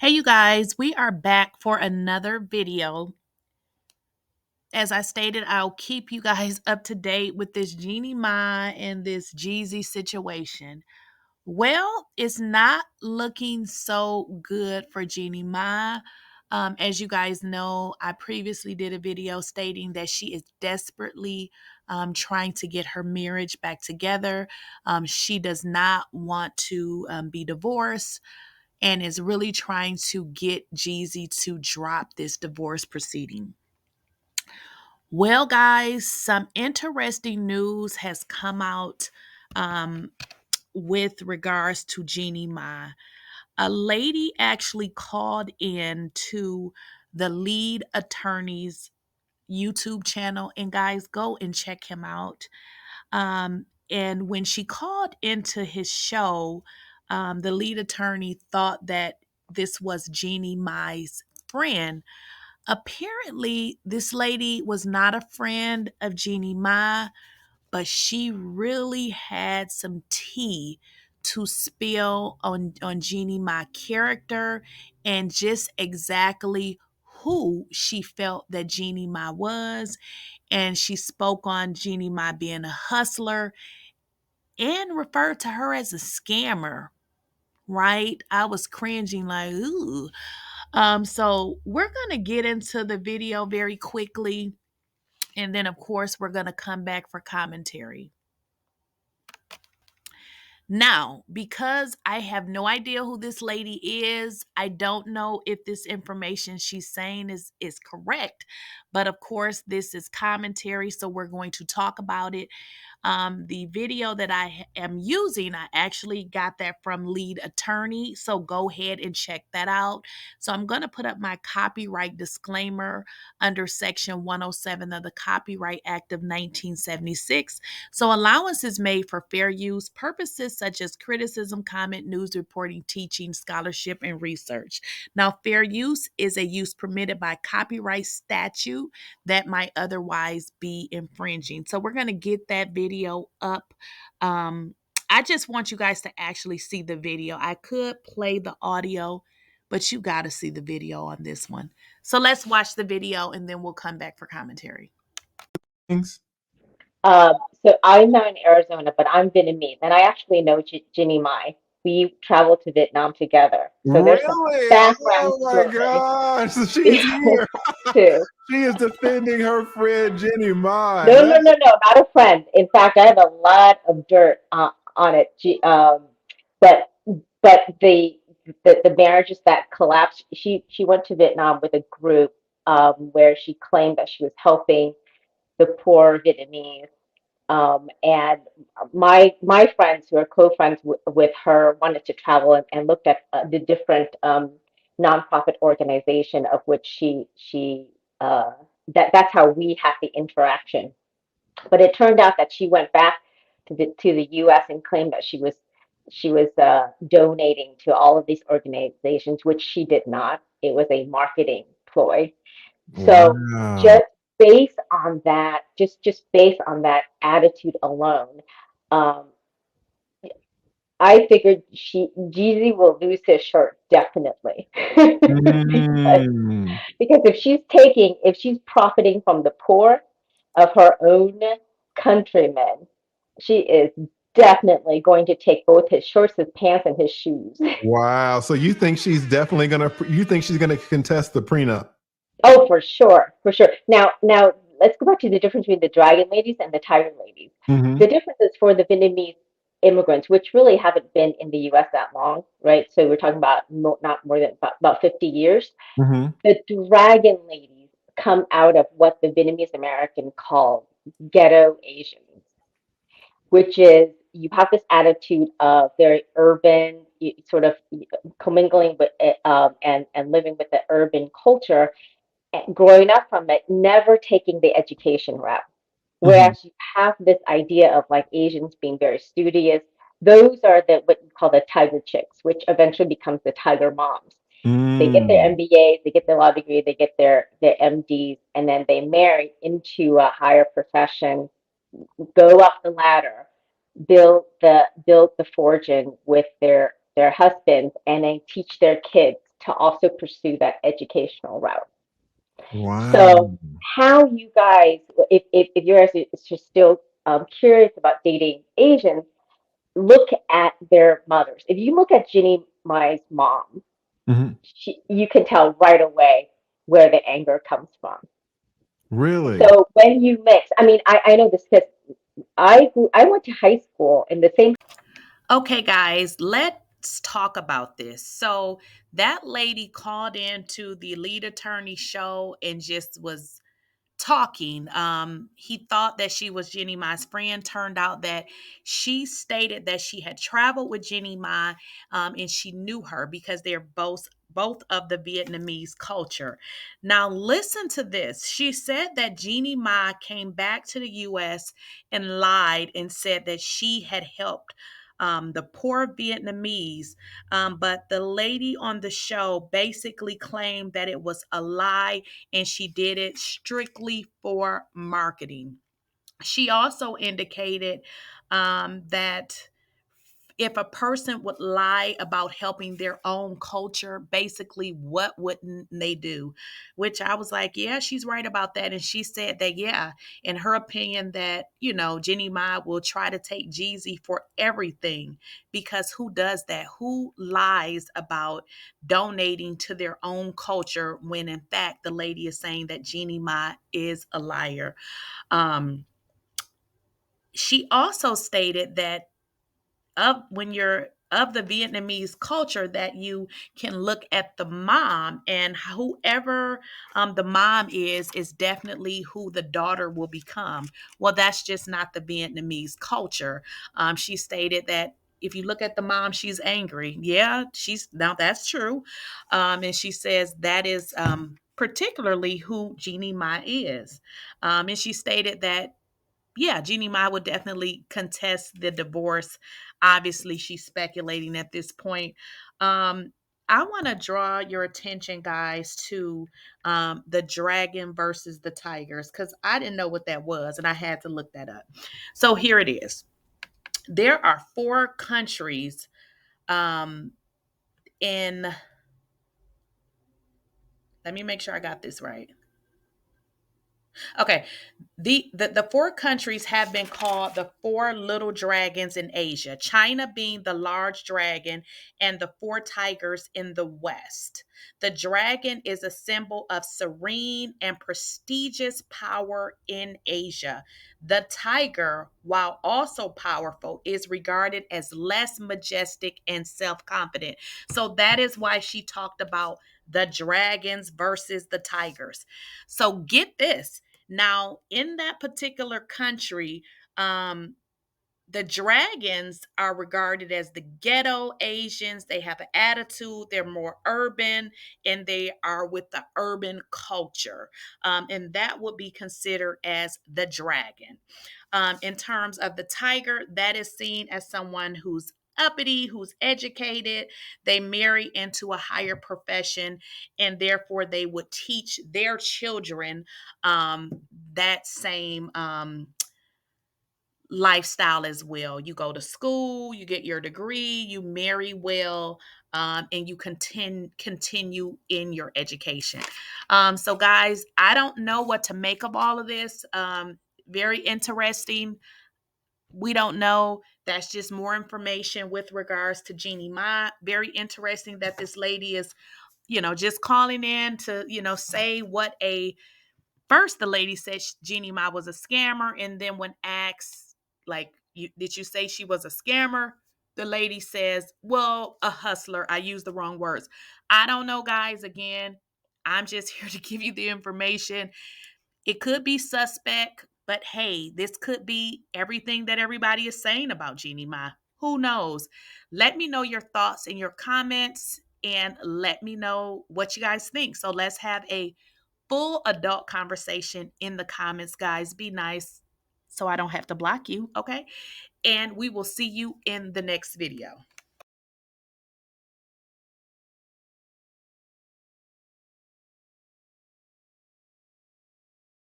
Hey, you guys, we are back for another video. As I stated, I'll keep you guys up to date with this Jeannie Mai and this Jeezy situation. Well, it's not looking so good for Jeannie Mai. As you guys know, I previously did a video stating that she is desperately trying to get her marriage back together. She does not want to be divorced and is really trying to get Jeezy to drop this divorce proceeding. Well, guys, some interesting news has come out um, with regards to Jeannie Mai. A lady actually called in to the lead attorney's YouTube channel, and guys, go and check him out. And when she called into his show, the lead attorney thought that this was Jeannie Mai's friend. Apparently, this lady was not a friend of Jeannie Mai, but she really had some tea to spill on Jeannie Mai character and just exactly who she felt that Jeannie Mai was. And she spoke on Jeannie Mai being a hustler and referred to her as a scammer, right? I was cringing like, ooh. So we're gonna get into the video very quickly, and then of course we're gonna come back for commentary. Now, because I have no idea who this lady is, I don't know if this information she's saying is correct. But of course, this is commentary, so we're going to talk about it. The video that I am using, I actually got that from Lead Attorney. So go ahead and check that out. So I'm going to put up my copyright disclaimer under Section 107 of the Copyright Act of 1976. So allowance is made for fair use purposes such as criticism, comment, news reporting, teaching, scholarship, and research. Now, fair use is a use permitted by copyright statute that might otherwise be infringing. So we're going to get that video up. I just want you guys to actually see the video. I could play the audio, but you got to see the video on this one. So let's watch the video and then we'll come back for commentary. Thanks. So I'm not in Arizona, but I'm Vietnamese, and I actually know Jeannie Mai. We traveled to Vietnam together, so there's some Really? background Oh my story gosh. She's behind here. too. She is defending her friend Jeannie Mai. No, no, no, no, not a friend. In fact, I have a lot of dirt on it. But the marriages that collapsed. She went to Vietnam with a group where she claimed that she was helping the poor Vietnamese. And my friends who are co-friends with her wanted to travel and looked at the different nonprofit organization of which she that's how we had the interaction. But it turned out that she went back to the U.S. and claimed that she was donating to all of these organizations, which she did not. It was a marketing ploy. So Wow. just based on that, just based on that attitude alone, um, I figured Jeezy will lose his shirt definitely because Mm. if she's profiting from the poor of her own countrymen, she is definitely going to take both his shorts, his pants, and his shoes. Wow. So you think she's gonna contest the prenup? Oh, for sure, for sure. Now let's go back to the difference between the dragon ladies and the tiger ladies. Mm-hmm. The difference is for the Vietnamese immigrants, which really haven't been in the U.S. that long, right? So we're talking about not more than about 50 years. Mm-hmm. The dragon ladies come out of what the Vietnamese American call ghetto Asians, which is you have this attitude of very urban, sort of commingling with it, and living with the urban culture, growing up from it, never taking the education route. Mm-hmm. Whereas you have this idea of like Asians being very studious. Those are what you call the tiger chicks, which eventually becomes the tiger moms. They get their Mm. MBAs, they get their law degree, they get their MDs, and then they marry into a higher profession, go up the ladder, build the fortune with their husbands, and then teach their kids to also pursue that educational route. Wow. So how you guys, if you guys are just still curious about dating Asians, look at their mothers. If you look at Jeannie Mai's mom, Mhm. you can tell right away where the anger comes from. Really? So when you mix, I mean, I know this because I went to high school in the same. Okay, guys, let's talk about this. So that lady called into the lead attorney show and just was talking. He thought that she was Jeannie Mai's friend. Turned out that she stated that she had traveled with Jeannie Mai, and she knew her because they're both of the Vietnamese culture. Now, listen to this. She said that Jeannie Mai came back to the U.S. and lied and said that she had helped the poor Vietnamese. But the lady on the show basically claimed that it was a lie and she did it strictly for marketing. She also indicated that if a person would lie about helping their own culture, basically, what wouldn't they do? Which I was like, yeah, she's right about that. And she said that, yeah, in her opinion, that, Jeannie Mai will try to take Jeezy for everything because who does that? Who lies about donating to their own culture when, in fact, the lady is saying that Jeannie Mai is a liar? Um, she also stated that of when you're of the Vietnamese culture that you can look at the mom and whoever the mom is definitely who the daughter will become. Well, that's just not the Vietnamese culture. She stated that if you look at the mom, she's angry. Yeah, she's now that's true. And she says that is particularly who Jeannie Mai is. And she stated that yeah, Jeannie Mai would definitely contest the divorce. Obviously, she's speculating at this point. I want to draw your attention, guys, to the dragon versus the tigers because I didn't know what that was and I had to look that up. So here it is. There are four countries um, in, let me make sure I got this right. Okay, the four countries have been called the four little dragons in Asia, China being the large dragon and the four tigers in the west. The dragon is a symbol of serene and prestigious power in Asia. The tiger, while also powerful, is regarded as less majestic and self-confident. So that is why she talked about the dragons versus the tigers. So get this. Now, in that particular country, the dragons are regarded as the ghetto Asians. They have an attitude, they're more urban, and they are with the urban culture. And that would be considered as the dragon. In terms of the tiger, that is seen as someone who's uppity, who's educated. They marry into a higher profession, and therefore they would teach their children that same lifestyle as well. You go to school, you get your degree, you marry well, and you continue in your education. So, guys, I don't know what to make of all of this. Very interesting. We don't know. That's just more information with regards to Jeannie Mai. Very interesting that this lady is, just calling in to, say what a first the lady said Jeannie Mai was a scammer, and then when asked, like, did you say she was a scammer? The lady says, well, a hustler. I used the wrong words. I don't know, guys. Again, I'm just here to give you the information. It could be suspect, but hey, this could be everything that everybody is saying about Jeannie Mai. Who knows? Let me know your thoughts and your comments and let me know what you guys think. So let's have a full adult conversation in the comments, guys. Be nice so I don't have to block you, okay? And we will see you in the next video.